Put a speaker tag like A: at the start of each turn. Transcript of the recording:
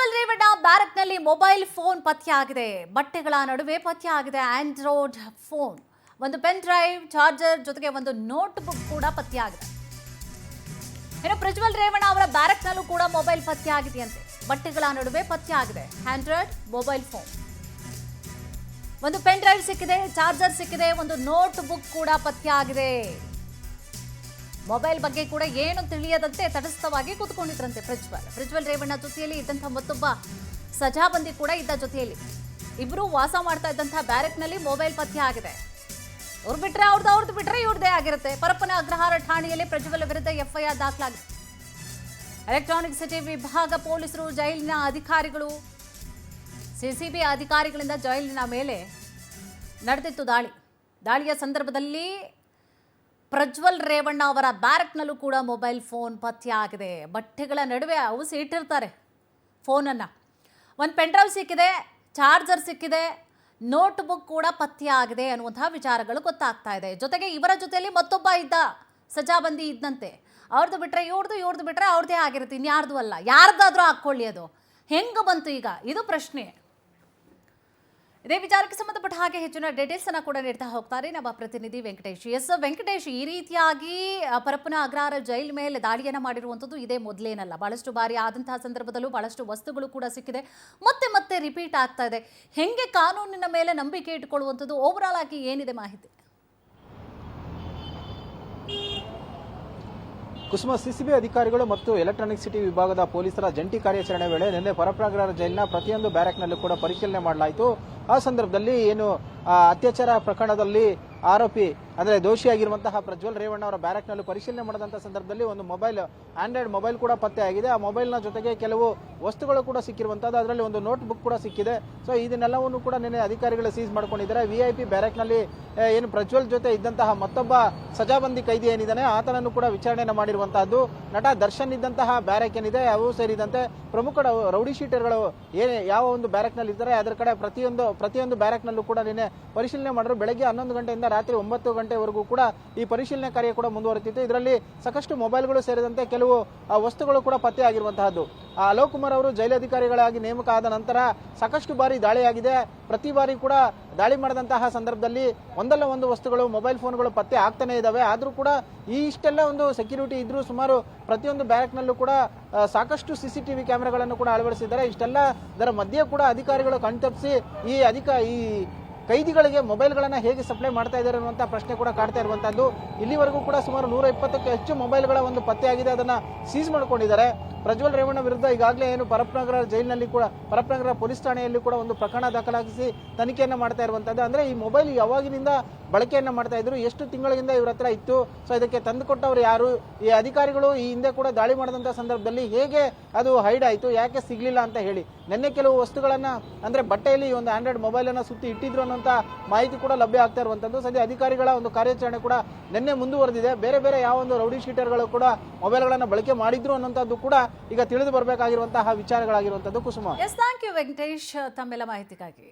A: Prajwal Revanna ಬ್ಯಾರಕ್ನಲ್ಲಿ mobile phone ಪತ್ತೆಯಾಗಿದೆ. ಬಟ್ಟೆಗಳ ನಡುವೆ ಪತ್ತೆಯಾಗಿದೆ ಆಂಡ್ರಾಯ್ಡ್ ಫೋನ್. ಒಂದು ಪೆನ್ ಡ್ರೈವ್, ಚಾರ್ಜರ್ ಜೊತೆಗೆ ಒಂದು ನೋಟ್ಬುಕ್ ಕೂಡ ಪತ್ತೆಯಾಗಿದೆ. ಇನ್ನು ಪ್ರಜ್ವಲ್ ರೇವಣ್ಣ ಅವರ ಬ್ಯಾರಕ್ನಲ್ಲೂ ಕೂಡ ಮೊಬೈಲ್ ಪತ್ತೆಯಾಗಿದೆಯಂತೆ. ಬಟ್ಟೆಗಳ ನಡುವೆ ಪತ್ತೆಯಾಗಿದೆ ಆಂಡ್ರಾಯ್ಡ್ ಮೊಬೈಲ್ ಫೋನ್. ಒಂದು ಪೆನ್ ಡ್ರೈವ್ ಸಿಕ್ಕಿದೆ, ಚಾರ್ಜರ್ ಸಿಕ್ಕಿದೆ, ಒಂದು ನೋಟ್ಬುಕ್ ಕೂಡ ಪತ್ತೆಯಾಗಿದೆ. ಮೊಬೈಲ್ ಬಗ್ಗೆ ಕೂಡ ಏನು ತಿಳಿಯದಂತೆ ತಟಸ್ಥವಾಗಿ ಕೂತ್ಕೊಂಡಿದ್ರಂತೆ ಪ್ರಜ್ವಲ್ ರೇವಣ್ಣ ಜೊತೆಯಲ್ಲಿ ಇದ್ದಂಥ ಮತ್ತೊಬ್ಬ ಸಜಾಬಂದಿ ಕೂಡ ಇದ್ದ ಜೊತೆಯಲ್ಲಿ. ಇಬ್ರು ವಾಸ ಮಾಡ್ತಾ ಇದ್ದಂಥ ಬ್ಯಾರಕ್ನಲ್ಲಿ ಮೊಬೈಲ್ ಪತ್ತೆ ಆಗಿದೆ. ಅವ್ರು ಬಿಟ್ರೆ ಅವ್ರದ್ದು ಬಿಟ್ರೆ ಇವ್ರದೇ ಆಗಿರುತ್ತೆ. ಪರಪ್ಪನ ಅಗ್ರಹಾರ ಠಾಣೆಯಲ್ಲಿ ಪ್ರಜ್ವಲ್ ವಿರುದ್ಧ ಎಫ್ಐಆರ್ ದಾಖಲಾಗಿದೆ. ಎಲೆಕ್ಟ್ರಾನಿಕ್ ಸಿಟಿ ವಿಭಾಗ ಪೊಲೀಸರು, ಜೈಲಿನ ಅಧಿಕಾರಿಗಳು, ಸಿಸಿಬಿ ಅಧಿಕಾರಿಗಳಿಂದ ಜೈಲಿನ ಮೇಲೆ ನಡೆದಿತ್ತು ದಾಳಿಯ ಸಂದರ್ಭದಲ್ಲಿ ಪ್ರಜ್ವಲ್ ರೇವಣ್ಣ ಅವರ ಬ್ಯಾರಕ್ನಲ್ಲೂ ಕೂಡ ಮೊಬೈಲ್ ಫೋನ್ ಪತ್ತೆಯಾಗಿದೆ. ಬಟ್ಟೆಗಳ ನಡುವೆ ಔಸಿ ಇಟ್ಟಿರ್ತಾರೆ ಫೋನನ್ನು. ಒಂದು ಪೆನ್ ಡ್ರೈವ್ ಸಿಕ್ಕಿದೆ, ಚಾರ್ಜರ್ ಸಿಕ್ಕಿದೆ, ನೋಟ್ಬುಕ್ ಕೂಡ ಪತ್ತೆಯಾಗಿದೆ ಅನ್ನುವಂತಹ ವಿಚಾರಗಳು ಗೊತ್ತಾಗ್ತಾ ಇದೆ. ಜೊತೆಗೆ ಇವರ ಜೊತೆಯಲ್ಲಿ ಮತ್ತೊಬ್ಬ ಇದ್ದ ಸಜಾಬಂದಿ ಇದ್ದಂತೆ. ಅವ್ರದ್ದು ಬಿಟ್ಟರೆ ಇವ್ರದ್ದು ಬಿಟ್ಟರೆ ಅವ್ರದ್ದೇ ಆಗಿರುತ್ತೆ, ಇನ್ಯಾರ್ದು ಅಲ್ಲ. ಯಾರ್ದಾದ್ರೂ ಹಾಕ್ಕೊಳ್ಳಿ, ಅದು ಹೆಂಗೆ ಬಂತು ಈಗ, ಇದು ಪ್ರಶ್ನೆ. ಇದೇ ವಿಚಾರಕ್ಕೆ ಸಂಬಂಧಪಟ್ಟ ಹಾಗೆ ಹೆಚ್ಚಿನ ಡೀಟೇಲ್ಸ್ ಅನ್ನು ಕೂಡ ನೀಡ್ತಾ ಹೋಗ್ತಾರೆ ನಮ್ಮ ಪ್ರತಿನಿಧಿ ವೆಂಕಟೇಶ್. ವೆಂಕಟೇಶ್, ಈ ರೀತಿಯಾಗಿ ಪರಪ್ಪನ ಅಗ್ರಹಾರ ಜೈಲ್ ಮೇಲೆ ದಾಳಿಯನ್ನು ಮಾಡಿರುವಂಥದ್ದು ಇದೇ ಮೊದಲೇನಲ್ಲ. ಬಹಳಷ್ಟು ಬಾರಿ ಆದಂತಹ ಸಂದರ್ಭದಲ್ಲೂ ಬಹಳಷ್ಟು ವಸ್ತುಗಳು ಕೂಡ ಸಿಕ್ಕಿದೆ, ಮತ್ತೆ ರಿಪೀಟ್ ಆಗ್ತಾ ಇದೆ. ಹೆಂಗೆ ಕಾನೂನಿನ ಮೇಲೆ ನಂಬಿಕೆ ಇಟ್ಕೊಳ್ಳುವಂಥದ್ದು, ಓವರಾಲ್ ಆಗಿ ಏನಿದೆ ಮಾಹಿತಿ?
B: ಕುಸುಮ, ಸಿಸಿಬಿ ಅಧಿಕಾರಿಗಳು ಮತ್ತು ಎಲೆಕ್ಟ್ರಾನಿಕ್ ಸಿಟಿ ವಿಭಾಗದ ಪೊಲೀಸರ ಜಂಟಿ ಕಾರ್ಯಾಚರಣೆ ವೇಳೆ ನಿನ್ನೆ ಪರಪ್ಪನ ಅಗ್ರಹಾರ ಜೈಲಿನ ಪ್ರತಿಯೊಂದು ಬ್ಯಾರಕ್ನಲ್ಲೂ ಕೂಡ ಪರಿಶೀಲನೆ ಮಾಡಲಾಯಿತು. ಆ ಸಂದರ್ಭದಲ್ಲಿ ಏನು ಅತ್ಯಾಚಾರ ಪ್ರಕರಣದಲ್ಲಿ ಆರೋಪಿ ಅಂದ್ರೆ ದೋಷಿಯಾಗಿರುವಂತಹ ಪ್ರಜ್ವಲ್ ರೇವಣ್ಣ ಅವರ ಬ್ಯಾರಕ್ನಲ್ಲೂ ಪರಿಶೀಲನೆ ಮಾಡಿದಂತಹ ಸಂದರ್ಭದಲ್ಲಿ ಒಂದು ಮೊಬೈಲ್, ಆಂಡ್ರಾಯ್ಡ್ ಮೊಬೈಲ್ ಕೂಡ ಪತ್ತೆ ಆಗಿದೆ. ಆ ಮೊಬೈಲ್ನ ಜೊತೆಗೆ ಕೆಲವು ವಸ್ತುಗಳು ಕೂಡ ಸಿಕ್ಕಿರುವಂತದ್ದು, ಅದರಲ್ಲಿ ಒಂದು ನೋಟ್ ಬುಕ್ ಕೂಡ ಸಿಕ್ಕಿದೆ. ಸೊ ಇದನ್ನೆಲ್ಲವನ್ನು ಕೂಡ ನಿನ್ನೆ ಅಧಿಕಾರಿಗಳು ಸೀಸ್ ಮಾಡ್ಕೊಂಡಿದ್ದಾರೆ. ವಿಐಪಿ ಬ್ಯಾರಕ್ನಲ್ಲಿ ಏನು ಪ್ರಜ್ವಲ್ ಜೊತೆ ಇದ್ದಂತಹ ಮತ್ತೊಬ್ಬ ಸಜಾಬಂದಿ ಕೈದಿ ಏನಿದ್ದಾನೆ ಆತನನ್ನು ಕೂಡ ವಿಚಾರಣೆಯನ್ನು ಮಾಡಿರುವಂತಹದ್ದು. ನಟ ದರ್ಶನ್ ಇದ್ದಂತಹ ಬ್ಯಾರಕ್ ಏನಿದೆ ಅವು ಸೇರಿದಂತೆ ಪ್ರಮುಖ ರೌಡಿ ಶೀಟರ್ಗಳು ಯಾವ ಒಂದು ಬ್ಯಾರಕ್ನಲ್ಲಿ ಇದ್ದಾರೆ ಅದರ ಕಡೆ ಪ್ರತಿಯೊಂದು ಬ್ಯಾರಕ್ನಲ್ಲೂ ಕೂಡ ನಿನ್ನೆ ಪರಿಶೀಲನೆ ಮಾಡಿದ್ರು. ಬೆಳಗ್ಗೆ 11 ಗಂಟೆಯಿಂದ ರಾತ್ರಿ 9 ಗಂಟೆವರೆಗೂ ಕೂಡ ಈ ಪರಿಶೀಲನೆ ಕಾರ್ಯ ಕೂಡ ಮುಂದುವರೆದಿತ್ತು. ಇದರಲ್ಲಿ ಸಾಕಷ್ಟು ಮೊಬೈಲ್ಗಳು ಸೇರಿದಂತೆ ಕೆಲವು ವಸ್ತುಗಳು ಕೂಡ ಪತ್ತೆ ಆಗಿರುವಂತಹದ್ದು. ಅಲೋಕ್ ಕುಮಾರ್ ಅವರು ಜೈಲಧಿಕಾರಿಗಳಾಗಿ ನೇಮಕ ಆದ ನಂತರ ಸಾಕಷ್ಟು ಬಾರಿ ದಾಳಿಯಾಗಿದೆ. ಪ್ರತಿ ಬಾರಿ ಕೂಡ ದಾಳಿ ಮಾಡಿದಂತಹ ಸಂದರ್ಭದಲ್ಲಿ ಒಂದಲ್ಲ ಒಂದು ವಸ್ತುಗಳು, ಮೊಬೈಲ್ ಫೋನ್ಗಳು ಪತ್ತೆ ಆಗ್ತಾನೆ ಇದಾವೆ. ಆದ್ರೂ ಕೂಡ ಇಷ್ಟೆಲ್ಲ ಒಂದು ಸೆಕ್ಯೂರಿಟಿ ಇದ್ರೂ ಸುಮಾರು ಪ್ರತಿಯೊಂದು ಬ್ಯಾರಕ್ನಲ್ಲೂ ಕೂಡ ಸಾಕಷ್ಟು ಸಿಸಿಟಿವಿ ಕ್ಯಾಮೆರಾಗಳನ್ನು ಕೂಡ ಅಳವಡಿಸಿದ್ದಾರೆ. ಇಷ್ಟೆಲ್ಲ ಇದರ ಮಧ್ಯೆ ಕೂಡ ಅಧಿಕಾರಿಗಳು ಕಣ್ತಪ್ಪಿಸಿ ಈ ಕೈದಿಗಳಿಗೆ ಮೊಬೈಲ್ಗಳನ್ನ ಹೇಗೆ ಸಪ್ಲೈ ಮಾಡ್ತಾ ಇದ್ದಾರೆ ಅನ್ನುವಂಥ ಪ್ರಶ್ನೆ ಕೂಡ ಕಾಡ್ತಾ ಇರುವಂತದ್ದು. ಇಲ್ಲಿವರೆಗೂ ಕೂಡ ಸುಮಾರು 120ಕ್ಕೂ ಹೆಚ್ಚು ಮೊಬೈಲ್ಗಳ ಒಂದು ಪತ್ತೆಯಾಗಿದೆ, ಅದನ್ನ ಸೀಸ್ ಮಾಡ್ಕೊಂಡಿದ್ದಾರೆ. ಪ್ರಜ್ವಲ್ ರೇವಣ್ಣ ವಿರುದ್ಧ ಈಗಾಗಲೇ ಏನು ಪರಪ್ಪನಗರ ಜೈಲಿನಲ್ಲಿ ಕೂಡ, ಪರಪ್ಪನಗರ ಪೊಲೀಸ್ ಠಾಣೆಯಲ್ಲಿ ಕೂಡ ಒಂದು ಪ್ರಕರಣ ದಾಖಲಾಗಿಸಿ ತನಿಖೆಯನ್ನ ಮಾಡ್ತಾ ಇರುವಂತದ್ದು. ಅಂದ್ರೆ ಈ ಮೊಬೈಲ್ ಯಾವಾಗಿನಿಂದ ಬಳಕೆಯನ್ನ ಮಾಡ್ತಾ ಇದ್ರು, ಎಷ್ಟು ತಿಂಗಳಿಂದ ಇವ್ರ ಹತ್ರ ಇತ್ತು, ಸೊ ಇದಕ್ಕೆ ತಂದುಕೊಟ್ಟವರು ಯಾರು, ಈ ಅಧಿಕಾರಿಗಳು ಈ ಹಿಂದೆ ಕೂಡ ದಾಳಿ ಮಾಡಿದಂತ ಸಂದರ್ಭದಲ್ಲಿ ಹೇಗೆ ಅದು ಹೈಡ್ ಆಯ್ತು, ಯಾಕೆ ಸಿಗ್ಲಿಲ್ಲ ಅಂತ ಹೇಳಿ ನಿನ್ನೆ ಕೆಲವು ವಸ್ತುಗಳನ್ನ ಅಂದ್ರೆ ಬಟ್ಟೆಯಲ್ಲಿ ಒಂದು ಆಂಡ್ರಾಯ್ಡ್ ಮೊಬೈಲ್ ಅನ್ನ ಸುತ್ತಿ ಇಟ್ಟಿದ್ರು ಅನ್ನೋಂತ ಮಾಹಿತಿ ಕೂಡ ಲಭ್ಯ ಆಗ್ತಾ ಇರುವಂತದ್ದು. ಸದ್ಯ ಅಧಿಕಾರಿಗಳ ಒಂದು ಕಾರ್ಯಾಚರಣೆ ಕೂಡ ನಿನ್ನೆ ಮುಂದುವರೆದಿದೆ. ಬೇರೆ ಯಾವ ಒಂದು ರೌಡಿ ಶೀಟರ್ಗಳು ಕೂಡ ಮೊಬೈಲ್ಗಳನ್ನ ಬಳಕೆ ಮಾಡಿದ್ರು ಅನ್ನೋಂಥದ್ದು ಕೂಡ ಈಗ ತಿಳಿದು ಬರಬೇಕಾಗಿರುವಂತಹ ವಿಚಾರಗಳಾಗಿರುವಂತದ್ದು. ಕುಸುಮ,
A: ಥ್ಯಾಂಕ್ ಯು ವೆಂಕಟೇಶ್ ತಮ್ಮೆಲ್ಲ ಮಾಹಿತಿಗಾಗಿ.